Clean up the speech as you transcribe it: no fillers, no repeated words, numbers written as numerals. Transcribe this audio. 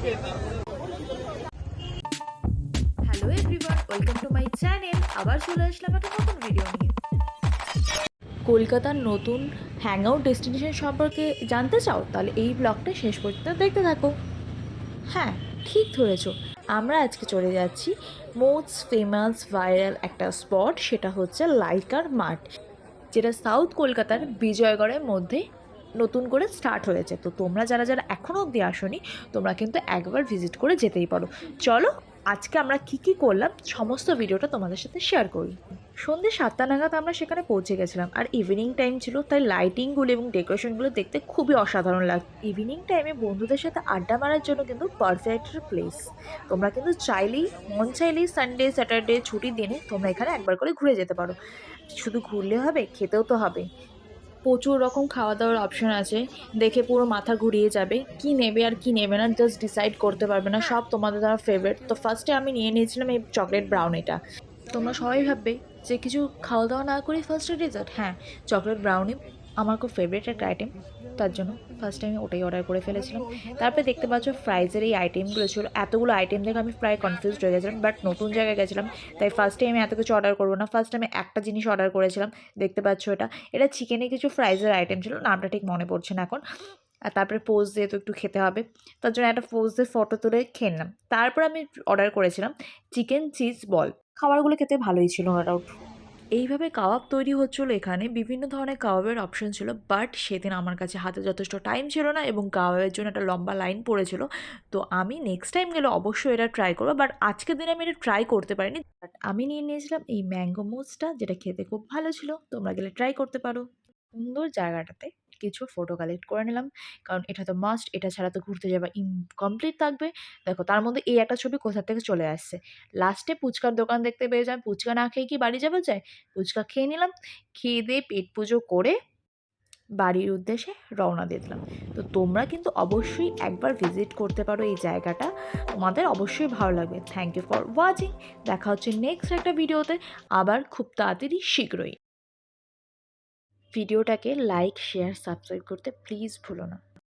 Hello everyone, welcome to my channel. আবার চলে আসলাম একটা নতুন ভিডিও নিয়ে। কলকাতার নতুন হ্যাংআউট ডেস্টিনেশন সম্পর্কে জানতে চাও? তাহলে এই ব্লগটা শেষ পর্যন্ত দেখতে থাকো। হ্যাঁ, ঠিক ধরেছো, আমরা আজকে চলে যাচ্ছি মোস্ট ফেমাস ভাইরাল একটা স্পট, সেটা হচ্ছে লাইকার মাঠ, যেটা সাউথ কলকাতার বিজয়গড়ের মধ্যে নতুন করে স্টার্ট হয়েছে। তো তোমরা যারা যারা এখনও অবধি আসোনি, তোমরা কিন্তু একবার ভিজিট করে যেতেই পারো। চলো, আজকে আমরা কী কী করলাম সমস্ত ভিডিওটা তোমাদের সাথে শেয়ার করি। সন্ধ্যে 7টা নাগাদ আমরা সেখানে পৌঁছে গেছিলাম, আর ইভিনিং টাইম ছিল, তাই লাইটিংগুলো এবং ডেকোরেশনগুলো দেখতে খুবই অসাধারণ লাগে। ইভিনিং টাইমে বন্ধুদের সাথে আড্ডা মারার জন্য কিন্তু পারফেক্ট প্লেস। তোমরা কিন্তু চাইলেই মন চাইলেই সানডে স্যাটারডে ছুটির দিনে তোমরা এখানে একবার করে ঘুরে যেতে পারো। শুধু ঘুরলে হবে, খেতেও তো হবে। প্রচুর রকম খাওয়া দাওয়ার অপশন আছে, দেখে পুরো মাথা ঘুরিয়ে যাবে। কি নেবে আর কি নেবে না জাস্ট ডিসাইড করতে পারবে না, সব তোমাদের দ্বারা ফেভারিট। তো ফার্স্টে আমি নিয়ে নিয়েছিলাম এই চকলেট ব্রাউনিটা। তোমরা সবাই ভাববে যে কিছু খাওয়া দাওয়া না করি ফার্স্টে ডেজার্ট। হ্যাঁ, চকলেট ব্রাউনি আমার খুব ফেভারিট একটা আইটেম, তার জন্য ফার্স্টে আমি ওটাই অর্ডার করে ফেলেছিলাম। তারপরে দেখতে পাচ্ছ ফ্রাইজের এই আইটেমগুলো ছিল, এতগুলো আইটেম দেখে আমি প্রায় কনফিউজড হয়ে গেছিলাম, বাট নতুন জায়গায় গেছিলাম তাই ফার্স্টে আমি এত কিছু অর্ডার করবো না। ফার্স্টে আমি একটা জিনিস অর্ডার করেছিলাম, দেখতে পাচ্ছ এটা চিকেনে কিছু ফ্রাইজের আইটেম ছিল, নামটা ঠিক মনে পড়ছে না এখন। আর তারপরে পোজ দিয়ে তো একটু খেতে হবে, তার জন্য একটা পোজ দিয়ে ফটো তুলে খেয়ে নিলাম। তারপর আমি অর্ডার করেছিলাম চিকেন চিজ বল। খাবারগুলো খেতে ভালোই ছিল, নো ডাউট। এইভাবে কাবাব তৈরি হচ্ছিলো এখানে, বিভিন্ন ধরনের কাবাবের অপশন ছিল, বাট সেদিন আমার কাছে হাতে যথেষ্ট টাইম ছিল না এবং কাবাবের জন্য একটা লম্বা লাইন পড়েছিল। তো আমি নেক্সট টাইম গেলে অবশ্যই এটা ট্রাই করবো, বাট আজকের দিনে আমি এটা ট্রাই করতে পারিনি। বাট আমি নিয়ে নিয়েছিলাম এই ম্যাঙ্গো মোজটা, যেটা খেতে খুব ভালো ছিল। তোমরা গেলে ট্রাই করতে পারো। সুন্দর জায়গাটাতে কিছু ফটো কালেক্ট করে নিলাম, কারণ এটা তো মাস্ট, এটা ছাড়া তো ঘুরতে যাওয়া ইনকমপ্লিট থাকবে। দেখো, তার মধ্যে এই একটা ছবি কোথা থেকে চলে আসছে। লাস্টে ফুচকার দোকান দেখতে পেয়ে যাই, ফুচকা না খেয়ে কি বাড়ি যাওয়া যায়? ফুচকা খেয়ে নিলাম, খেয়ে দিয়ে পেট পুজো করে বাড়ির উদ্দেশ্যে রওনা দিয়ে দিলাম। তো তোমরা কিন্তু অবশ্যই একবার ভিজিট করতে পারো এই জায়গাটা, তোমাদের অবশ্যই ভালো লাগবে। Thank you for watching. দেখা হচ্ছে নেক্সট একটা ভিডিওতে, আবার খুব তাড়াতাড়ি শীঘ্রই। ভিডিওটাকে লাইক শেয়ার সাবস্ক্রাইব করতে প্লিজ ভুলো না।